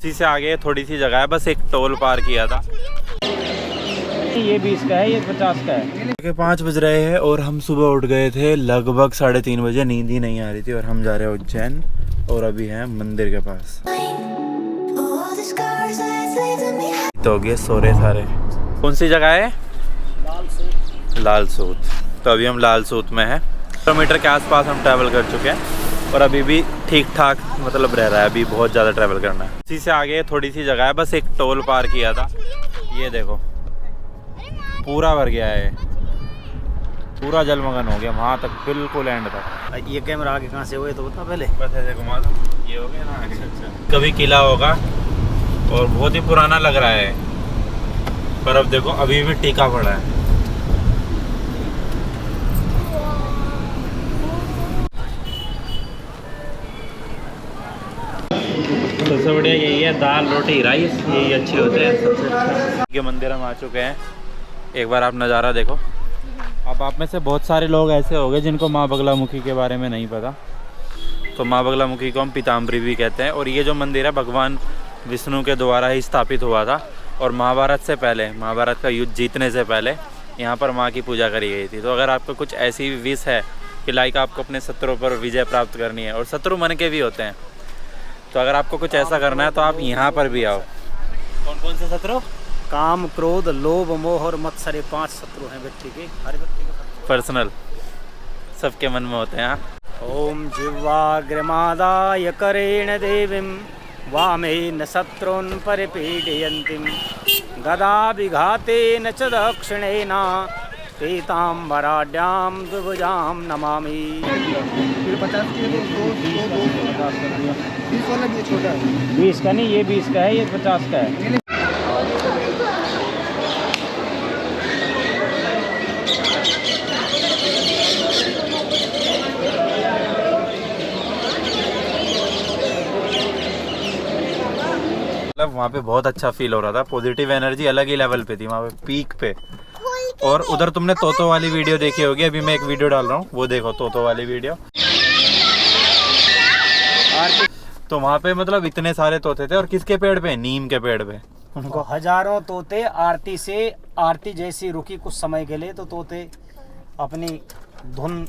इसी से आगे थोड़ी सी जगह है, बस एक टोल पार किया था। ये 20 का है, ये 50 का है। 5 बज रहे हैं और हम सुबह उठ गए थे लगभग 3:30 बजे। नींद ही नहीं आ रही थी और हम जा रहे हैं उज्जैन और अभी हैं मंदिर के पास। तो हो गए सोरे सारे। कौन सी जगह है? लाल सूत। तो अभी हम लाल सूत में हैं। किलोमीटर के आसपास हम ट्रैवल कर चुके हैं और अभी भी ठीक ठाक मतलब रह रहा है, अभी बहुत ज़्यादा ट्रैवल करना है। इसी से आगे थोड़ी सी जगह है, बस एक टोल पार किया था। ये देखो पूरा भर गया है, पूरा जलमग्न हो गया वहाँ तक, बिल्कुल एंड तक। ये कैमरा आगे कहाँ से हुए तो बता पहले। बस ऐसे घुमा दो, ये हो गया ना आगे। अच्छा कभी किला होगा और बहुत ही पुराना लग रहा है, पर अब देखो अभी भी टीका पड़ा है। सबसे बढ़िया यही है, दाल रोटी राइस यही अच्छी होते हैं सबसे अच्छा। के मंदिर हम आ चुके हैं, एक बार आप नज़ारा देखो। अब आप में से बहुत सारे लोग ऐसे हो गए जिनको माँ बगलामुखी के बारे में नहीं पता। तो माँ बगलामुखी को हम पीताम्बरी भी कहते हैं और ये जो मंदिर है भगवान विष्णु के द्वारा ही स्थापित हुआ था और महाभारत से पहले, महाभारत का युद्ध जीतने से पहले यहाँ पर माँ की पूजा करी गई थी। तो अगर आपको कुछ ऐसी विश है कि लाइक आपको अपने शत्रुओं पर विजय प्राप्त करनी है, और शत्रु मन के भी होते हैं, तो अगर आपको कुछ ऐसा करना है तो आप यहाँ पर भी आओ। कौन कौन से शत्रु? काम, क्रोध, लोभ, मोह और मत्सर, 5 शत्रु हैं व्यक्ति के, हर व्यक्ति के पर्सनल, सबके मन में होते हैं। ओम जिह्वाग्रमादाय करेण देवीं वामेन शत्रून् परिपीडयन्तीं गदा विघातेन च दक्षिणेन पीताम्बराढ्यां द्विभुजां नमामि। 20 का नहीं, ये 20 का है, ये 50 का है। मतलब वहाँ पे बहुत अच्छा फील हो रहा था, पॉजिटिव एनर्जी अलग ही लेवल पे थी वहाँ पे, पीक पे। और उधर तुमने तोतो वाली वीडियो देखी होगी, अभी मैं एक वीडियो डाल रहा हूँ, वो देखो तोतो वाली वीडियो। तो वहाँ पे मतलब इतने सारे तोते थे और किसके पेड़ पे? नीम के पेड़ पे। उनको हजारों तोते आरती जैसी रुकी कुछ समय के लिए, तो तोते अपनी धुन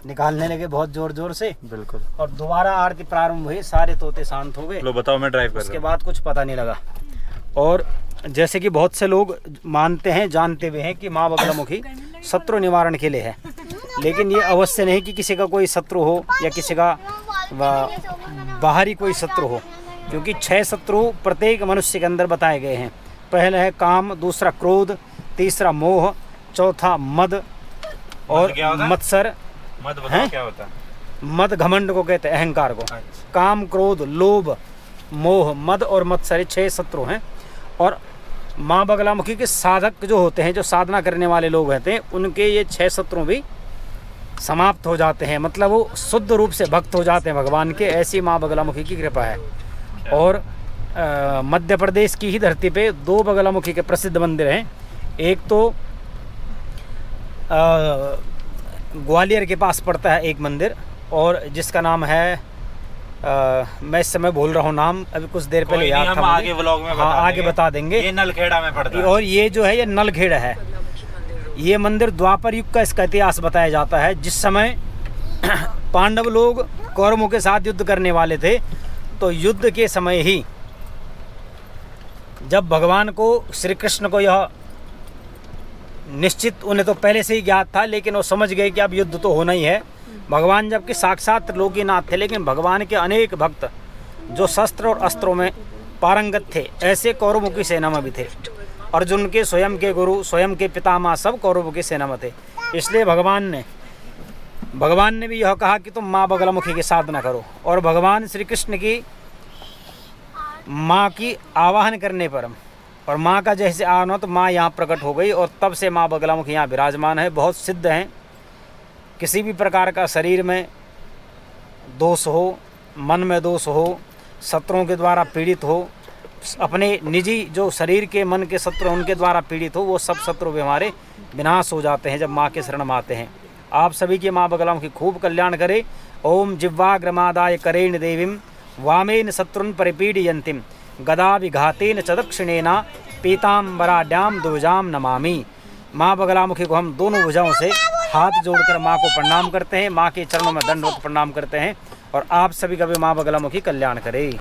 निकालने लगे बहुत जोर जोर से। बिल्कुल। और दोबारा आरती प्रारंभ हुई, सारे तोते शांत हो गए। लो बताओ, मैं ड्राइव कर रहा हूं। उसके बाद कुछ पता नहीं लगा। और जैसे कि बहुत से लोग मानते हैं, जानते हुए हैं कि माँ बगलामुखी शत्रु निवारण के लिए है, लेकिन ये अवश्य नहीं कि किसी का कोई शत्रु हो या किसी का बाहरी कोई शत्रु हो, क्योंकि 6 शत्रु प्रत्येक मनुष्य के अंदर बताए गए हैं। पहला है काम, दूसरा क्रोध, तीसरा मोह, चौथा मद और मत्सर। मत बताओ क्या होता है? मद घमंड को कहते हैं, अहंकार को। काम, क्रोध, लोभ, मोह, मद और मत्सर 6 शत्रु हैं। और माँ बगलामुखी के साधक जो होते हैं, जो साधना करने वाले लोग रहते हैं, उनके ये 6 शत्रु भी समाप्त हो जाते हैं, मतलब वो शुद्ध रूप से भक्त हो जाते हैं भगवान के। ऐसी माँ बगलामुखी की कृपा है। और मध्य प्रदेश की ही धरती पे 2 बगलामुखी के प्रसिद्ध मंदिर हैं। एक तो ग्वालियर के पास पड़ता है एक मंदिर, और जिसका नाम है मैं इस समय भूल रहा हूँ नाम, अभी कुछ देर पहले याद था। आगे व्लॉग में आगे बता देंगे। ये नलखेड़ा में पड़ता है। और ये जो है ये नलखेड़ा है। ये मंदिर द्वापर युग का इसका इतिहास बताया जाता है। जिस समय पांडव लोग कौरवों के साथ युद्ध करने वाले थे, तो युद्ध के समय ही जब भगवान को, श्री कृष्ण को यह निश्चित, उन्हें तो पहले से ही ज्ञात था, लेकिन वो समझ गए कि अब युद्ध तो होना ही है। भगवान जबकि साक्षात त्रिलोकीनाथ थे, लेकिन भगवान के अनेक भक्त जो शस्त्र और अस्त्रों में पारंगत थे, ऐसे कौरवों की सेना में भी थे। अर्जुन के स्वयं के गुरु, स्वयं के पितामह सब कौरवों की सेना में थे। इसलिए भगवान ने भी यह कहा कि तुम माँ बगलामुखी की साधना करो। और भगवान श्री कृष्ण की माँ की आवाहन करने पर, और माँ का जैसे आवाहन हो, तो माँ यहाँ प्रकट हो गई और तब से माँ बगलामुखी यहाँ विराजमान है। बहुत सिद्ध हैं। किसी भी प्रकार का शरीर में दोष हो, मन में दोष हो, शत्रुओं के द्वारा पीड़ित हो, अपने निजी जो शरीर के मन के शत्रु उनके द्वारा पीड़ित हो, वो सब शत्रु भी हमारे विनाश हो जाते हैं जब माँ के शरण में आते हैं। आप सभी की माँ बगलामुखी खूब कल्याण करे। ओम जिह्वाग्रमादाय करेण देवीं वामेन शत्रुन् परिपीडयन्तीं गदा विघातेन च दक्षिणेना पीताम्बराड्याम द्विजाम नमामि। माँ बगलामुखी को हम दोनों भुजाओं से हाथ जोड़कर माँ को प्रणाम करते हैं, माँ के चरणों में दंडवत प्रणाम करते हैं। और आप सभी का भी माँ बगलामुखी कल्याण करे।